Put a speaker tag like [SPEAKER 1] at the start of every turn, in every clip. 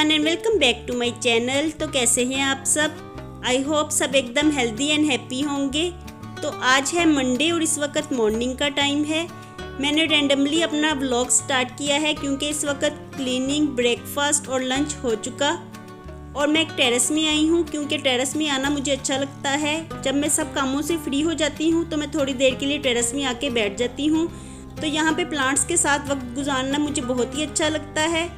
[SPEAKER 1] Everyone and welcome back to my channel. तो कैसे हैं आप सब? आई होप सब एकदम हेल्दी एंड हैप्पी होंगे। तो आज है मंडे और इस वक्त मॉर्निंग का टाइम है। मैंने रैंडमली अपना व्लॉग स्टार्ट किया है क्योंकि इस वक्त क्लीनिंग, ब्रेकफास्ट और लंच हो चुका और मैं एक टेरेस में आई हूँ क्योंकि टेरेस में आना मुझे अच्छा लगता है। जब मैं सब कामों से फ्री हो जाती हूँ तो मैं थोड़ी देर के लिए टेरेस में आके बैठ जाती हूँ। तो यहाँ पे प्लांट्स के साथ वक्त गुजारना मुझे बहुत ही अच्छा लगता है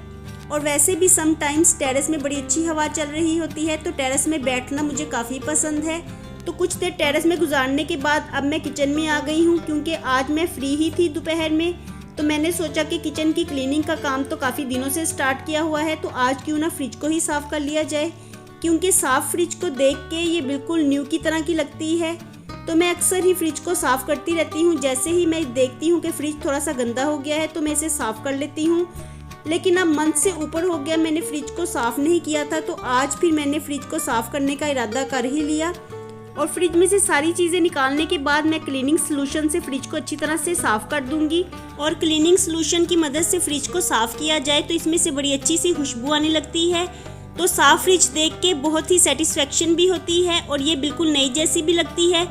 [SPEAKER 1] और वैसे भी समटाइम्स टेरेस में बड़ी अच्छी हवा चल रही होती है तो टेरेस में बैठना मुझे काफ़ी पसंद है। तो कुछ देर टेरेस में गुजारने के बाद अब मैं किचन में आ गई हूँ क्योंकि आज मैं फ्री ही थी दोपहर में। तो मैंने सोचा कि किचन की क्लीनिंग का काम तो काफ़ी दिनों से स्टार्ट किया हुआ है तो आज क्यों ना फ्रिज को ही साफ़ कर लिया जाए, क्योंकि साफ़ फ्रिज को देख के ये बिल्कुल न्यू की तरह की लगती है। तो मैं अक्सर ही फ्रिज को साफ़ करती रहती हूँ। जैसे ही मैं देखती हूँ कि फ्रिज थोड़ा सा गंदा हो गया है तो मैं इसे साफ़ कर लेती हूँ। लेकिन अब मंथ से ऊपर हो गया मैंने फ्रिज को साफ़ नहीं किया था, तो आज फिर मैंने फ्रिज को साफ़ करने का इरादा कर ही लिया। और फ्रिज में से सारी चीज़ें निकालने के बाद मैं क्लीनिंग सॉल्यूशन से फ्रिज को अच्छी तरह से साफ़ कर दूंगी। और क्लीनिंग सॉल्यूशन की मदद से फ्रिज को साफ़ किया जाए तो इसमें से बड़ी अच्छी सी खुशबू आने लगती है। तो साफ़ फ्रिज देख के बहुत ही सेटिस्फेक्शन भी होती है और ये बिल्कुल नई जैसी भी लगती है।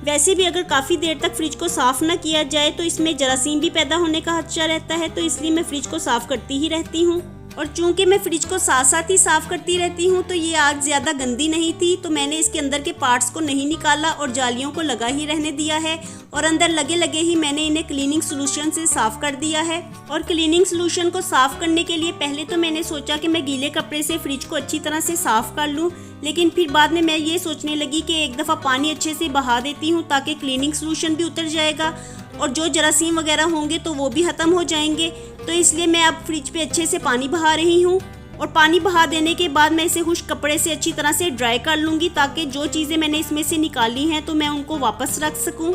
[SPEAKER 1] वैसे भी अगर काफ़ी देर तक फ्रिज को साफ़ ना किया जाए तो इसमें जरासीम भी पैदा होने का खदशा रहता है, तो इसलिए मैं फ्रिज को साफ़ करती ही रहती हूँ। और चूंकि मैं फ्रिज को साथ साथ ही साफ़ करती रहती हूँ तो ये आग ज़्यादा गंदी नहीं थी, तो मैंने इसके अंदर के पार्ट्स को नहीं निकाला और जालियों को लगा ही रहने दिया है और अंदर लगे लगे ही मैंने इन्हें क्लीनिंग सॉल्यूशन से साफ़ कर दिया है। और क्लीनिंग सॉल्यूशन को साफ़ करने के लिए पहले तो मैंने सोचा कि मैं गीले कपड़े से फ्रिज को अच्छी तरह से साफ़ कर लूँ, लेकिन फिर बाद में मैं ये सोचने लगी कि एक दफ़ा पानी अच्छे से बहा देती हूँ ताकि क्लीनिंग सॉल्यूशन भी उतर जाएगा और जो जरासीम वगैरह होंगे तो वो भी ख़त्म हो जाएंगे। तो इसलिए मैं अब फ्रिज पे अच्छे से पानी बहा रही हूँ और पानी बहा देने के बाद मैं इसे खुश्क कपड़े से अच्छी तरह से ड्राई कर लूँगी ताकि जो चीज़ें मैंने इसमें से निकाली हैं तो मैं उनको वापस रख सकूँ।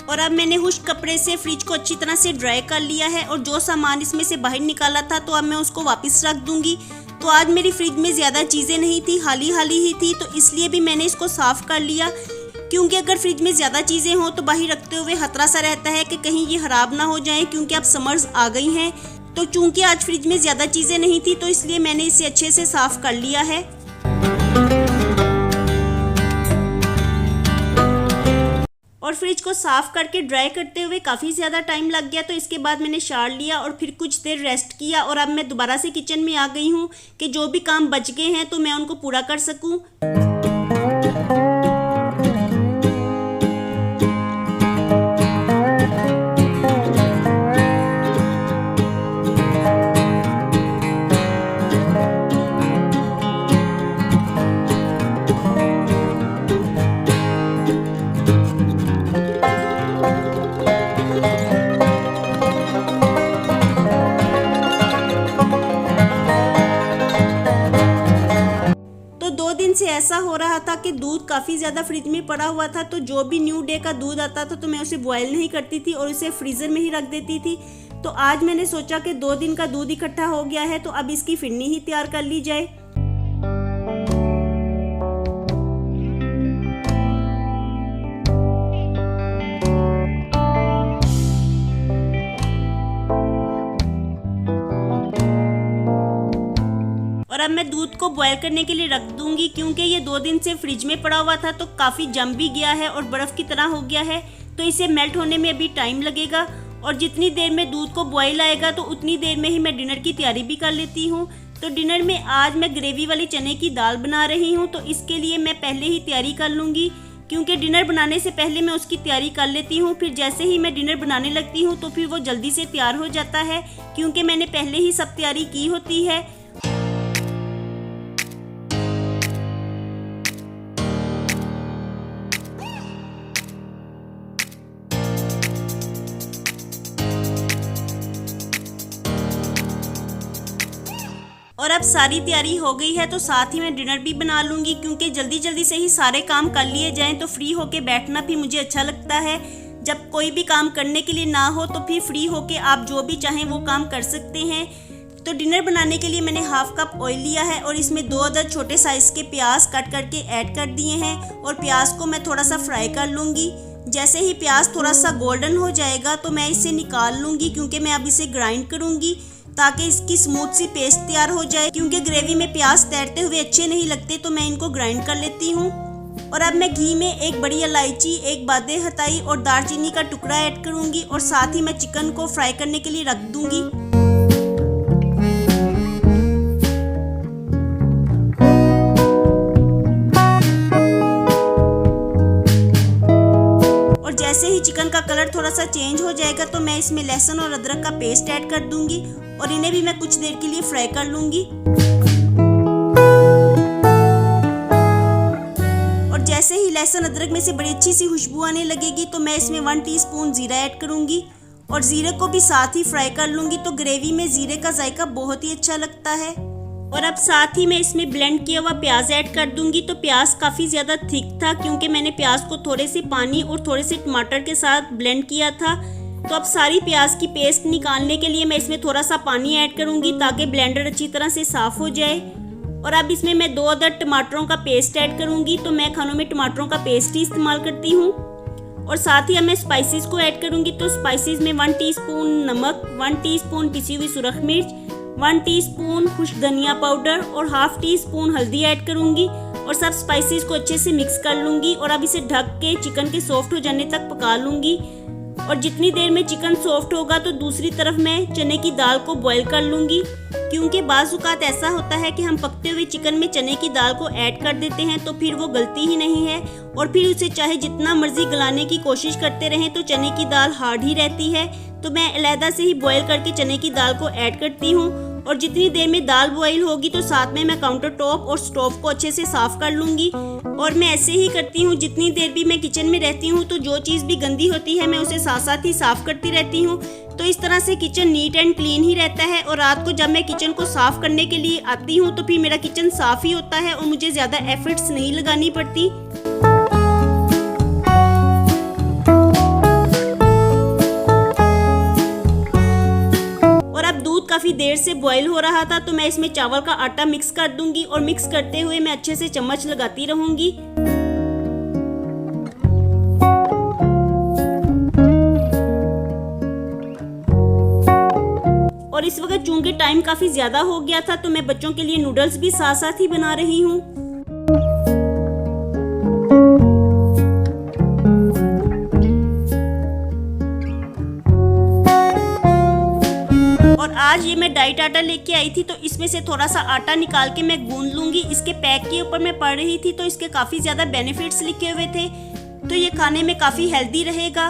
[SPEAKER 1] और अब मैंने खुश्क कपड़े से फ्रिज को अच्छी तरह से ड्राई कर लिया है और जो सामान इसमें से बाहर निकाला था तो अब मैं उसको वापस रख दूंगी। तो आज मेरी फ्रिज में ज़्यादा चीज़ें नहीं थी, हाली हाली ही थी, तो इसलिए भी मैंने इसको साफ़ कर लिया। क्योंकि अगर फ्रिज में ज़्यादा चीज़ें हों तो बाहर रखते हुए खतरा सा रहता है कि कहीं ये ख़राब ना हो जाए, क्योंकि अब समर्स आ गई हैं। तो चूँकि आज फ्रिज में ज़्यादा चीज़ें नहीं थी तो इसलिए मैंने इसे अच्छे से साफ़ कर लिया है। और फ्रिज को साफ़ करके ड्राई करते हुए काफ़ी ज़्यादा टाइम लग गया, तो इसके बाद मैंने शार लिया और फिर कुछ देर रेस्ट किया और अब मैं दोबारा से किचन में आ गई हूँ कि जो भी काम बच गए हैं तो मैं उनको पूरा कर सकूँ। से ऐसा हो रहा था कि दूध काफ़ी ज़्यादा फ्रिज में पड़ा हुआ था, तो जो भी न्यू डे का दूध आता था तो मैं उसे बॉयल नहीं करती थी और उसे फ्रीज़र में ही रख देती थी। तो आज मैंने सोचा कि 2 दिन का दूध इकट्ठा हो गया है तो अब इसकी फिरनी ही तैयार कर ली जाए। और अब मैं दूध को बॉयल करने के लिए रख दूंगी क्योंकि ये 2 दिन से फ्रिज में पड़ा हुआ था तो काफ़ी जम भी गया है और बर्फ़ की तरह हो गया है, तो इसे मेल्ट होने में अभी टाइम लगेगा। और जितनी देर में दूध को बॉयल आएगा तो उतनी देर में ही मैं डिनर की तैयारी भी कर लेती हूँ। तो डिनर में आज मैं ग्रेवी वाली चने की दाल बना रही हूँ, तो इसके लिए मैं पहले ही तैयारी कर लूँगी क्योंकि डिनर बनाने से पहले मैं उसकी तैयारी कर लेती हूँ। फिर जैसे ही मैं डिनर बनाने लगती हूँ तो फिर वो जल्दी से तैयार हो जाता है क्योंकि मैंने पहले ही सब तैयारी की होती है। और अब सारी तैयारी हो गई है तो साथ ही मैं डिनर भी बना लूँगी क्योंकि जल्दी जल्दी से ही सारे काम कर लिए जाएं तो फ्री होके बैठना भी मुझे अच्छा लगता है। जब कोई भी काम करने के लिए ना हो तो फिर फ्री होके आप जो भी चाहें वो काम कर सकते हैं। तो डिनर बनाने के लिए मैंने हाफ कप ऑयल लिया है और इसमें 2 अदद छोटे साइज के प्याज कट करके ऐड कर दिए हैं और प्याज को मैं थोड़ा सा फ्राई कर लूँगी। जैसे ही प्याज थोड़ा सा गोल्डन हो जाएगा तो मैं इसे निकाल लूँगी, क्योंकि मैं अब इसे ग्राइंड करूँगी ताकि इसकी स्मूथ सी पेस्ट तैयार हो जाए। क्योंकि ग्रेवी में प्याज तैरते हुए अच्छे नहीं लगते, तो मैं इनको ग्राइंड कर लेती हूँ। और अब मैं घी में 1 बड़ी इलायची, 1 बादे हताई और दालचीनी का टुकड़ा ऐड करूँगी और साथ ही मैं चिकन को फ्राई करने के लिए रख दूँगी। और जैसे ही चिकन का कलर थोड़ा सा चेंज हो जाएगा तो मैं इसमें लहसुन और अदरक का पेस्ट ऐड कर दूँगी और इन्हें भी मैं कुछ देर के लिए फ्राई कर लूँगी। जैसे ही लहसुन अदरक में से बड़ी अच्छी सी खुशबू आने लगेगी तो मैं इसमें 1 टीस्पून जीरा ऐड करूंगी और जीरे को भी साथ ही फ्राई कर लूंगी। तो ग्रेवी में जीरे का जायका बहुत ही अच्छा लगता है। और अब साथ ही मैं इसमें ब्लेंड किया हुआ प्याज ऐड कर दूंगी। तो प्याज काफ़ी ज़्यादा थिक था, क्योंकि मैंने प्याज को थोड़े से पानी और थोड़े से टमाटर के साथ ब्लेंड किया था। तो अब सारी प्याज की पेस्ट निकालने के लिए मैं इसमें थोड़ा सा पानी ऐड करूँगी ताकि ब्लेंडर अच्छी तरह से साफ़ हो जाए। और अब इसमें मैं 2 अदद टमाटरों का पेस्ट ऐड करूंगी। तो मैं खानों में टमाटरों का पेस्ट ही इस्तेमाल करती हूँ। और साथ ही अब मैं स्पाइसेस को ऐड करूंगी। तो स्पाइसेस में 1 टीस्पून नमक, 1 टीस्पून पिसी हुई सुरख मिर्च, 1 टीस्पून खुश्क धनिया पाउडर और ½ टीस्पून हल्दी ऐड करूंगी और सब स्पाइसेस को अच्छे से मिक्स कर लूँगी। और अब इसे ढक के चिकन के सॉफ्ट हो जाने तक पका लूँगी। और जितनी देर में चिकन सॉफ्ट होगा तो दूसरी तरफ मैं चने की दाल को बॉईल कर लूँगी, क्योंकि बाज़ औक़ात ऐसा होता है कि हम पकते हुए चिकन में चने की दाल को ऐड कर देते हैं तो फिर वो गलती ही नहीं है। और फिर उसे चाहे जितना मर्जी गलाने की कोशिश करते रहें तो चने की दाल हार्ड ही रहती है। तो मैं अलहदा से ही बॉईल करके चने की दाल को ऐड करती हूँ। और जितनी देर में दाल बॉईल होगी तो साथ में मैं काउंटर टॉप और स्टोव को अच्छे से साफ़ कर लूँगी। और मैं ऐसे ही करती हूँ, जितनी देर भी मैं किचन में रहती हूँ तो जो चीज़ भी गंदी होती है मैं उसे साथ साथ ही साफ़ करती रहती हूँ। तो इस तरह से किचन नीट एंड क्लीन ही रहता है। और रात को जब मैं किचन को साफ़ करने के लिए आती हूँ तो फिर मेरा किचन साफ़ ही होता है और मुझे ज़्यादा एफर्ट्स नहीं लगानी पड़ती। काफ़ी देर से बॉईल हो रहा था तो मैं इसमें चावल का आटा मिक्स कर दूंगी और मिक्स करते हुए मैं अच्छे से चम्मच लगाती रहूंगी। और इस वक्त चूंकि टाइम काफ़ी ज़्यादा हो गया था तो मैं बच्चों के लिए नूडल्स भी साथ साथ ही बना रही हूँ। और आज ये मैं डाइट आटा लेके आई थी तो इसमें से थोड़ा सा आटा निकाल के मैं गूंद लूँगी। इसके पैक के ऊपर मैं पढ़ रही थी तो इसके काफ़ी ज़्यादा बेनिफिट्स लिखे हुए थे, तो ये खाने में काफ़ी हेल्दी रहेगा।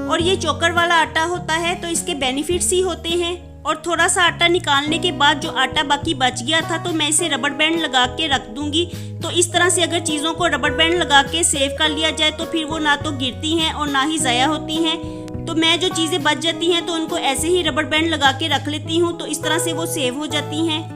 [SPEAKER 1] और ये चोकर वाला आटा होता है तो इसके बेनिफिट्स ही होते हैं। और थोड़ा सा आटा निकालने के बाद जो आटा बाकी बच गया था तो मैं इसे रबर बैंड लगा के रख दूँगी। तो इस तरह से अगर चीज़ों को रबर बैंड लगा के सेव कर लिया जाए तो फिर वो ना तो गिरती हैं और ना ही ज़ाया होती हैं। तो मैं जो चीज़ें बच जाती हैं तो उनको ऐसे ही रबर बैंड लगा के रख लेती हूँ, तो इस तरह से वो सेव हो जाती हैं।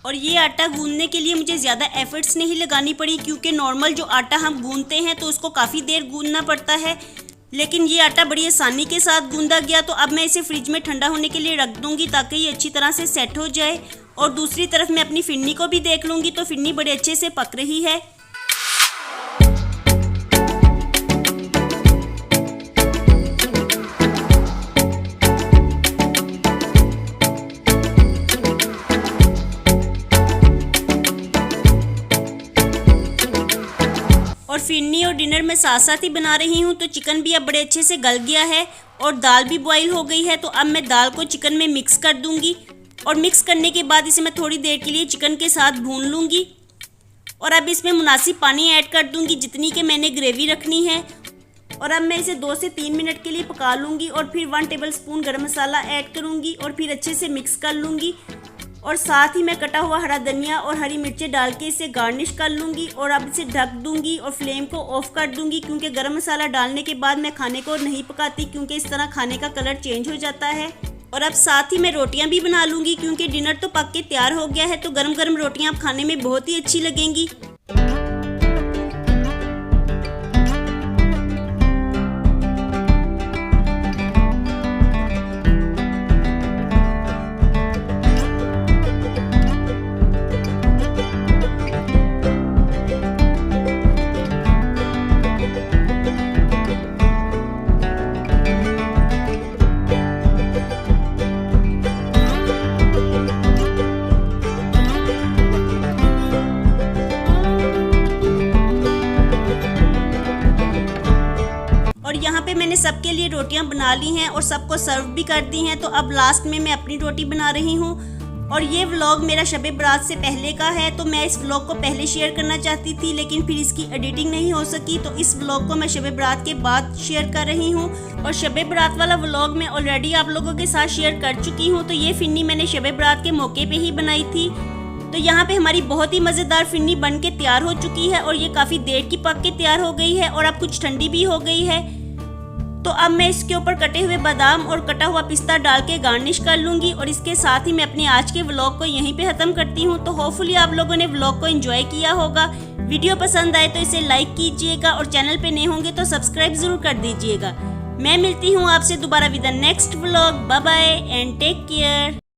[SPEAKER 1] और ये आटा गूंदने के लिए मुझे ज़्यादा एफर्ट्स नहीं लगानी पड़ी, क्योंकि नॉर्मल जो आटा हम गूंदते हैं तो उसको काफ़ी देर गूंदना पड़ता है, लेकिन ये आटा बड़ी आसानी के साथ गूंदा गया। तो अब मैं इसे फ्रिज में ठंडा होने के लिए रख दूंगी ताकि ये अच्छी तरह से सेट हो जाए। और दूसरी तरफ मैं अपनी फिरनी को भी देख लूँगी तो फिरनी बड़े अच्छे से पक रही है। और फिरनी और डिनर में साथ साथ ही बना रही हूँ, तो चिकन भी अब बड़े अच्छे से गल गया है और दाल भी बॉईल हो गई है। तो अब मैं दाल को चिकन में मिक्स कर दूंगी और मिक्स करने के बाद इसे मैं थोड़ी देर के लिए चिकन के साथ भून लूँगी। और अब इसमें मुनासिब पानी ऐड कर दूँगी जितनी कि मैंने ग्रेवी रखनी है। और अब मैं इसे 2 से 3 मिनट के लिए पका लूँगी और फिर 1 टेबल स्पून गर्म मसाला ऐड करूँगी और फिर अच्छे से मिक्स कर लूँगी। और साथ ही मैं कटा हुआ हरा धनिया और हरी मिर्चें डाल के इसे गार्निश कर लूँगी और अब इसे ढक दूँगी और फ्लेम को ऑफ कर दूँगी, क्योंकि गरम मसाला डालने के बाद मैं खाने को नहीं पकाती, क्योंकि इस तरह खाने का कलर चेंज हो जाता है। और अब साथ ही मैं रोटियां भी बना लूँगी, क्योंकि डिनर तो पक के तैयार हो गया है, तो गरम गरम रोटियां अब खाने में बहुत ही अच्छी लगेंगी। और यहाँ पे मैंने सबके लिए रोटियां बना ली हैं और सबको सर्व भी कर दी हैं। तो अब लास्ट में मैं अपनी रोटी बना रही हूँ। और ये व्लॉग मेरा शब बारात से पहले का है, तो मैं इस व्लॉग को पहले शेयर करना चाहती थी, लेकिन फिर इसकी एडिटिंग नहीं हो सकी, तो इस व्लॉग को मैं शब बारात के बाद शेयर कर रही हूँ। और शब बारात वाला व्लॉग मैं ऑलरेडी आप लोगों के साथ शेयर कर चुकी हूँ। तो ये फिन्नी मैंने शब बारात के मौके पर ही बनाई थी। तो यहाँ पे हमारी बहुत ही मज़ेदार फिन्नी बन के तैयार हो चुकी है और ये काफ़ी देर की पक के तैयार हो गई है और अब कुछ ठंडी भी हो गई है। तो अब मैं इसके ऊपर कटे हुए बादाम और कटा हुआ पिस्ता डाल के गार्निश कर लूँगी और इसके साथ ही मैं अपने आज के व्लॉग को यहीं पे ख़त्म करती हूँ। तो होपफुली आप लोगों ने व्लॉग को एंजॉय किया होगा। वीडियो पसंद आए तो इसे लाइक कीजिएगा और चैनल पे नए होंगे तो सब्सक्राइब ज़रूर कर दीजिएगा। मैं मिलती हूँ आपसे दोबारा with the next vlog. Bye bye and take care.